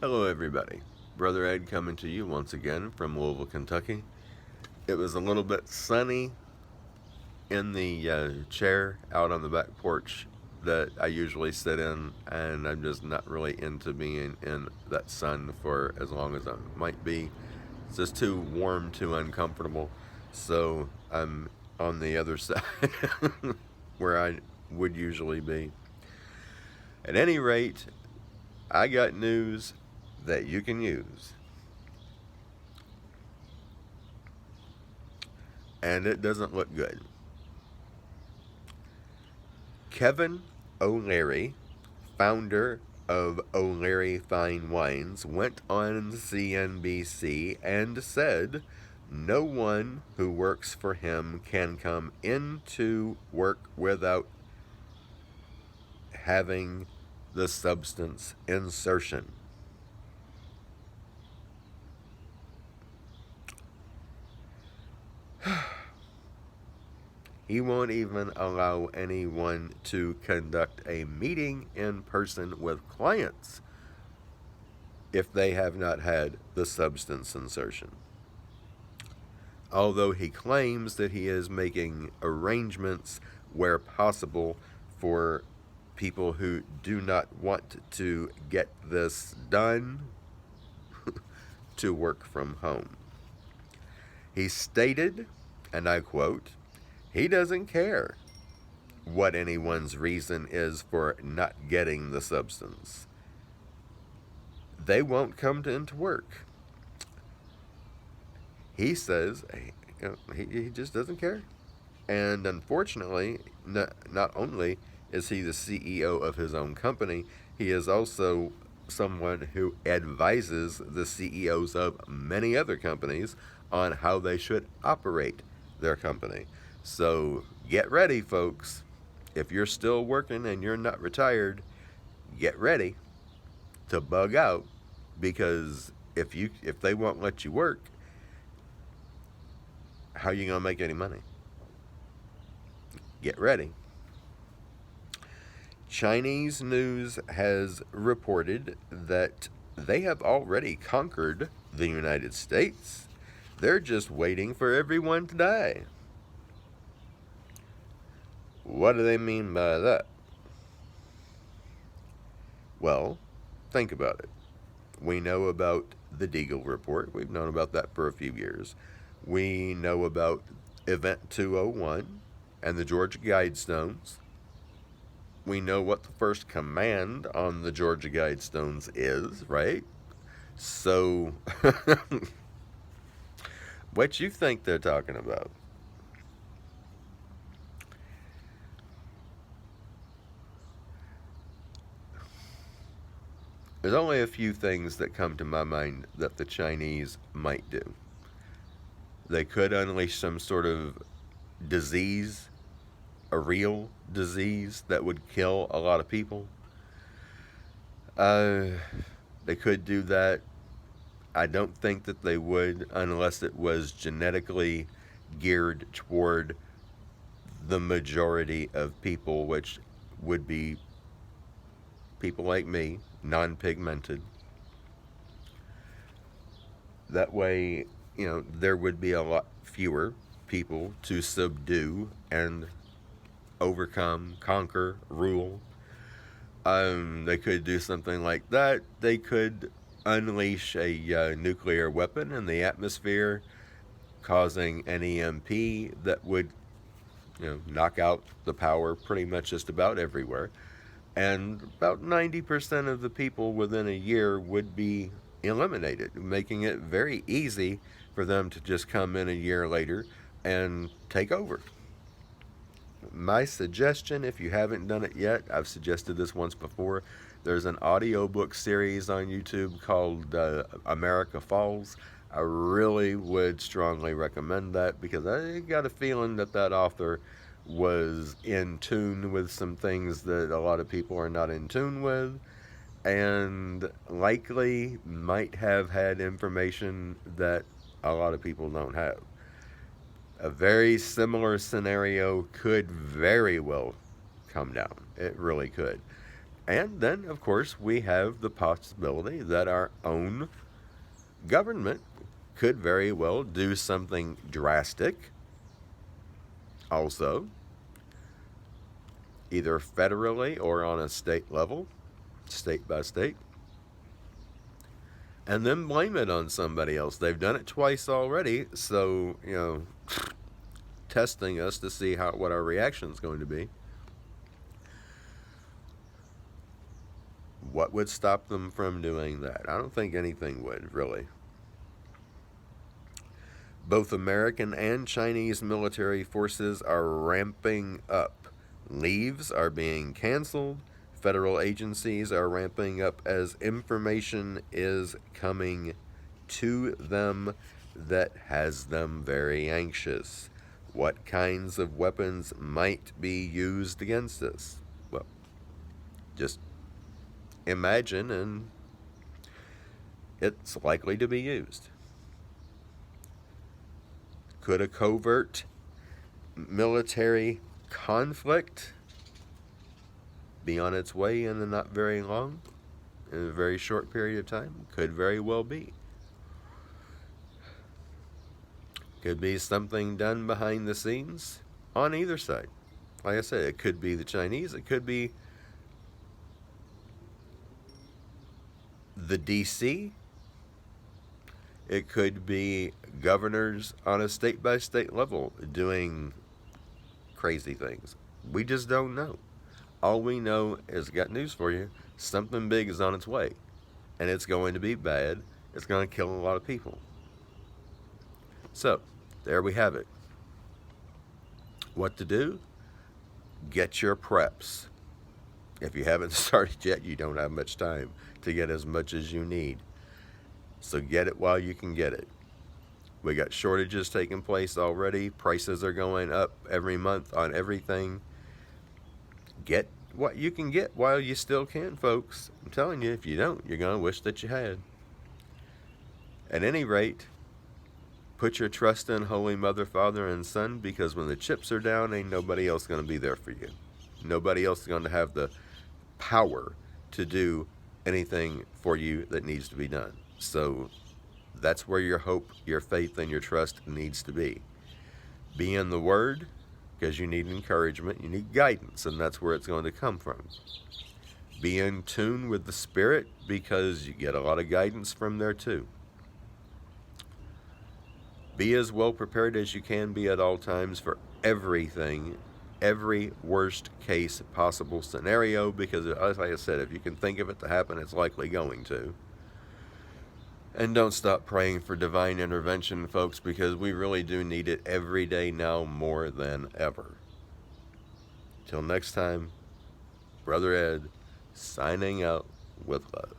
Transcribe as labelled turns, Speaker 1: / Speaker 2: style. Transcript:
Speaker 1: Hello, everybody. Brother Ed coming to you once again from Louisville, Kentucky. It was a little bit sunny in the chair out on the back porch that I usually sit in, and I'm just not really into being in that sun for as long as I might be. It's just too warm, too uncomfortable. So I'm on the other side where I would usually be. At any rate, I got news that you can use. And it doesn't look good. Kevin OLeary, founder of OLeary Fine Wines, went on CNBC and said no one who works for him can come into work without having the substance insertion. He won't even allow anyone to conduct a meeting in person with clients if they have not had the substance insertion. Although he claims that he is making arrangements where possible for people who do not want to get this done to work from home. He stated, and I quote, he doesn't care what anyone's reason is for not getting the substance. They won't come into work. He says he just doesn't care. And unfortunately, not only is he the CEO of his own company, he is also someone who advises the CEOs of many other companies on how they should operate their company. So get ready, folks. If you're still working and you're not retired, get ready to bug out, because if they won't let you work, how are you going to make any money? Get ready. Chinese news has reported that they have already conquered the United States. They're just waiting for everyone to die. What do they mean by that? Well, think about it. We know about the Deagle report. We've known about that for a few years. We know about Event 201 and the Georgia Guidestones. We know what the first command on the Georgia Guidestones is, right? So, what you think they're talking about? There's only a few things that come to my mind that the Chinese might do. They could unleash some sort of disease, a real disease that would kill a lot of people. They could do that. I don't think that they would unless it was genetically geared toward the majority of people, which would be people like me, non-pigmented. That way, there would be a lot fewer people to subdue and overcome, conquer, rule. They could do something like that. They could unleash a nuclear weapon in the atmosphere, causing an EMP that would, knock out the power pretty much just about everywhere. And about 90% of the people within a year would be eliminated, making it very easy for them to just come in a year later and take over. My suggestion, if you haven't done it yet, I've suggested this once before, there's an audiobook series on YouTube called America Falls. I really would strongly recommend that, because I got a feeling that author was in tune with some things that a lot of people are not in tune with, and likely might have had information that a lot of people don't have. A very similar scenario could very well come down. It really could. And then, of course, we have the possibility that our own government could very well do something drastic also, either federally or on a state level, state by state, and then blame it on somebody else. They've done it twice already, so, testing us to see what our reaction is going to be. What would stop them from doing that? I don't think anything would, really. Both American and Chinese military forces are ramping up. Leaves are being canceled. Federal agencies are ramping up as information is coming to them that has them very anxious. What kinds of weapons might be used against us? Well, just imagine, and it's likely to be used. Could a covert military conflict be on its way in the not very long, in a very short period of time? Could very well be. Could be something done behind the scenes on either side. Like I said, it could be the Chinese, it could be the DC, it could be governors on a state-by-state level doing crazy things. We just don't know. All we know is, got news for you, something big is on its way. And it's going to be bad. It's going to kill a lot of people. So, there we have it. What to do? Get your preps. If you haven't started yet, you don't have much time to get as much as you need. So get it while you can get it. We got shortages taking place already. Prices are going up every month on everything. Get what you can get while you still can, folks. I'm telling you, if you don't, you're going to wish that you had. At any rate, put your trust in Holy Mother, Father, and Son, because when the chips are down, ain't nobody else going to be there for you. Nobody else is going to have the power to do anything for you that needs to be done. So that's where your hope, your faith, and your trust needs to be. Be in the Word, because you need encouragement, you need guidance, and that's where it's going to come from. Be in tune with the Spirit, because you get a lot of guidance from there too. Be as well prepared as you can be at all times for everything, every worst case possible scenario, because as I said, if you can think of it to happen, it's likely going to. And don't stop praying for divine intervention, folks, because we really do need it every day now more than ever. Till next time, Brother Ed, signing out with love.